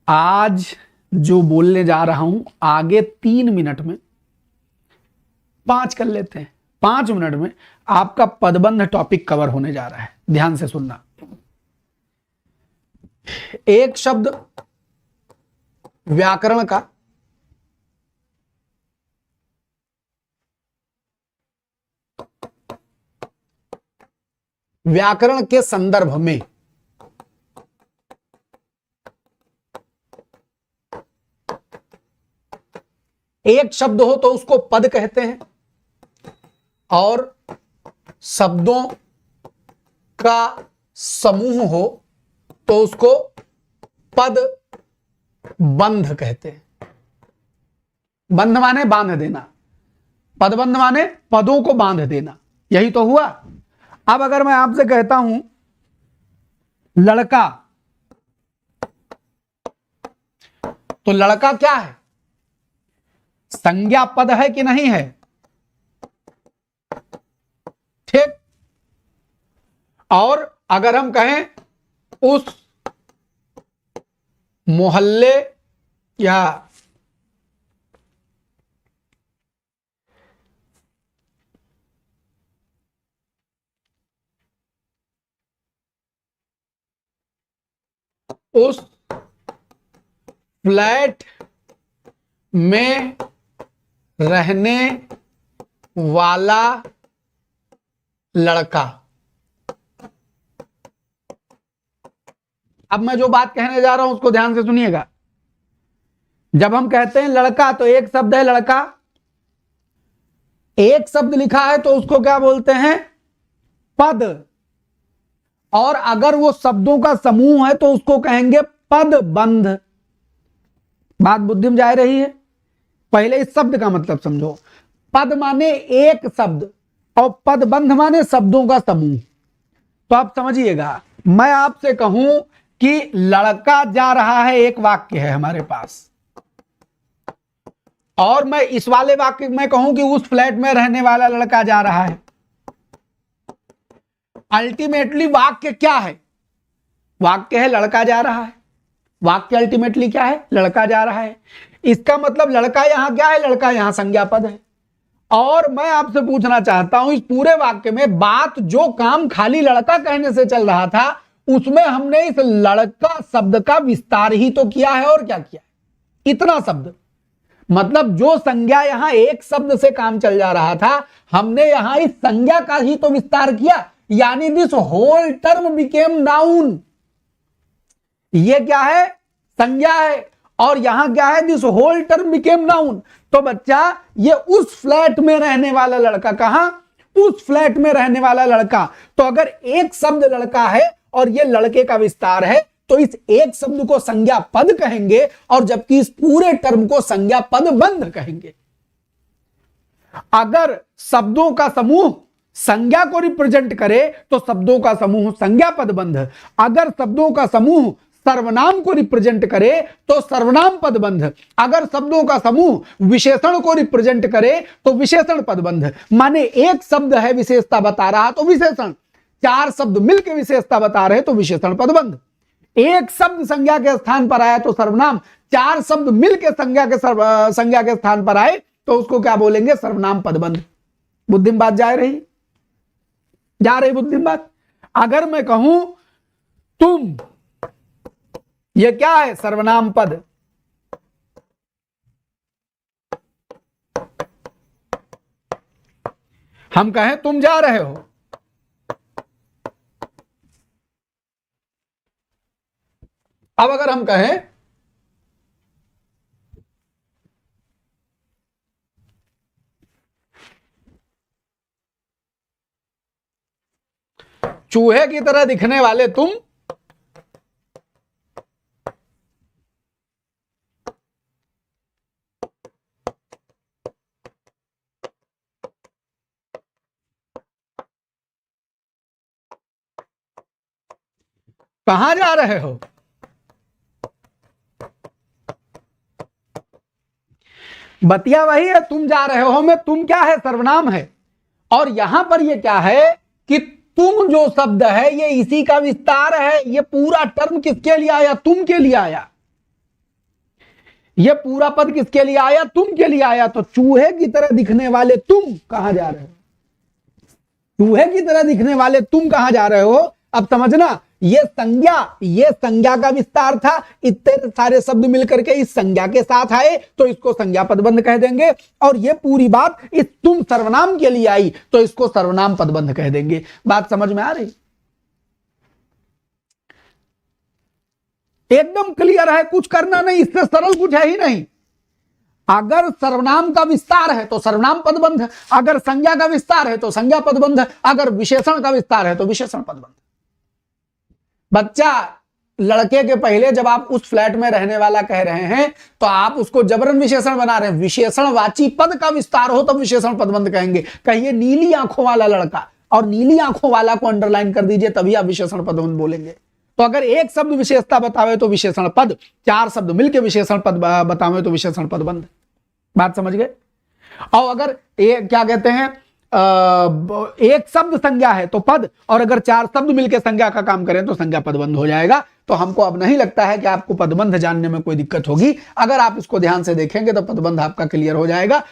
आज जो बोलने जा रहा हूं आगे 3 मिनट में 5 कर लेते हैं। 5 मिनट में आपका पदबंध टॉपिक कवर होने जा रहा है। ध्यान से सुनना। एक शब्द व्याकरण का व्याकरण के संदर्भ में एक शब्द हो तो उसको पद कहते हैं और शब्दों का समूह हो तो उसको पद बंध कहते हैं। बंध माने बांध देना, पदबंध माने पदों को बांध देना, यही तो हुआ। अब अगर मैं आपसे कहता हूं लड़का, तो लड़का क्या है? संज्ञा पद है कि नहीं है? ठीक। और अगर हम कहें उस मोहल्ले या उस फ्लैट में रहने वाला लड़का। अब मैं जो बात कहने जा रहा हूं उसको ध्यान से सुनिएगा। जब हम कहते हैं लड़का तो एक शब्द है लड़का, एक शब्द लिखा है तो उसको क्या बोलते हैं? पद। और अगर वो शब्दों का समूह है तो उसको कहेंगे पदबंध। बात बुद्धि में जा रही है? पहले इस शब्द का मतलब समझो। पद माने एक शब्द और पदबंध माने शब्दों का समूह। तो आप समझिएगा, मैं आपसे कहूं कि लड़का जा रहा है, एक वाक्य है हमारे पास, और मैं इस वाले वाक्य में कहूं कि उस फ्लैट में रहने वाला लड़का जा रहा है। अल्टीमेटली वाक्य क्या है? वाक्य है लड़का जा रहा है। वाक्य अल्टीमेटली क्या है? लड़का जा रहा है। इसका मतलब लड़का यहां क्या है? लड़का यहां संज्ञा पद है। और मैं आपसे पूछना चाहता हूं, इस पूरे वाक्य में बात जो काम खाली लड़का कहने से चल रहा था उसमें हमने इस लड़का शब्द का विस्तार ही तो किया है। और क्या किया है? इतना शब्द, मतलब जो संज्ञा यहां एक शब्द से काम चल जा रहा था, हमने यहां इस संज्ञा का ही तो विस्तार किया। यानी this whole term became noun. ये क्या है? संज्ञा है। और यहां क्या है? This whole term became noun. तो बच्चा, ये उस फ्लैट में रहने वाला लड़का, कहां? उस फ्लैट में रहने वाला लड़का। तो अगर एक शब्द लड़का है और ये लड़के का विस्तार है तो इस एक शब्द को संज्ञा पद कहेंगे, और जबकि इस पूरे टर्म को संज्ञा पद बंध कहेंगे। अगर शब्दों का समूह संज्ञा को रिप्रेजेंट करे तो शब्दों का समूह संज्ञा पद बंध। अगर शब्दों का समूह सर्वनाम को रिप्रेजेंट करे तो सर्वनाम पद बंध। अगर शब्दों का समूह विशेषण को रिप्रेजेंट करे तो विशेषण पद बंध। माने एक शब्द है विशेषता बता रहा तो विशेषण, 4 शब्द मिलकर विशेषता बता रहे तो विशेषण पद बंध। एक शब्द संज्ञा के स्थान पर आया तो सर्वनाम, 4 शब्द मिलकर संज्ञा के स्थान पर आए तो उसको क्या बोलेंगे? सर्वनाम पदबंध। बुद्धि में बात जा रही बुद्धि में बात। अगर मैं कहूं तुम, ये क्या है? सर्वनाम पद। हम कहें तुम जा रहे हो, अब अगर हम कहें चूहे की तरह दिखने वाले तुम कहां जा रहे हो? बतिया वही है, तुम जा रहे हो में तुम क्या है? सर्वनाम है। और यहां पर ये क्या है कि तुम जो शब्द है ये इसी का विस्तार है। ये पूरा टर्म किसके लिए आया? तुम के लिए आया। ये पूरा पद किसके लिए आया? तुम के लिए आया। तो चूहे की तरह दिखने वाले तुम कहां जा रहे हो? चूहे की तरह दिखने वाले तुम कहां जा रहे हो? अब समझना, ये संज्ञा का विस्तार था। इतने सारे शब्द मिलकर के इस संज्ञा के साथ आए तो इसको संज्ञा पदबंध कह देंगे, और ये पूरी बात इस तुम सर्वनाम के लिए आई तो इसको सर्वनाम पदबंध कह देंगे। बात समझ में आ रही? एकदम क्लियर है, कुछ करना नहीं, इससे सरल कुछ है ही नहीं। अगर सर्वनाम का विस्तार है तो सर्वनाम पदबंध, अगर संज्ञा का विस्तार है तो संज्ञा पदबंध, अगर विशेषण का विस्तार है तो विशेषण पदबंध। बच्चा, लड़के के पहले जब आप उस फ्लैट में रहने वाला कह रहे हैं तो आप उसको जबरन विशेषण बना रहे हैं। विशेषणवाची पद का विस्तार हो तब विशेषण पदबंध कहेंगे। कहिए नीली आंखों वाला लड़का, और नीली आंखों वाला को अंडरलाइन कर दीजिए, तभी आप विशेषण पदबंध बोलेंगे। तो अगर एक शब्द विशेषता बतावे तो विशेषण पद, चार शब्द मिलकर विशेषण पद बतावे तो विशेषण पदबंध। बात समझ गए? और अगर क्या कहते हैं, एक शब्द संज्ञा है तो पद, और अगर चार शब्द मिलकर संज्ञा का काम करें तो संज्ञा पदबंध हो जाएगा। तो हमको अब नहीं लगता है कि आपको पदबंध जानने में कोई दिक्कत होगी। अगर आप इसको ध्यान से देखेंगे तो पदबंध आपका क्लियर हो जाएगा।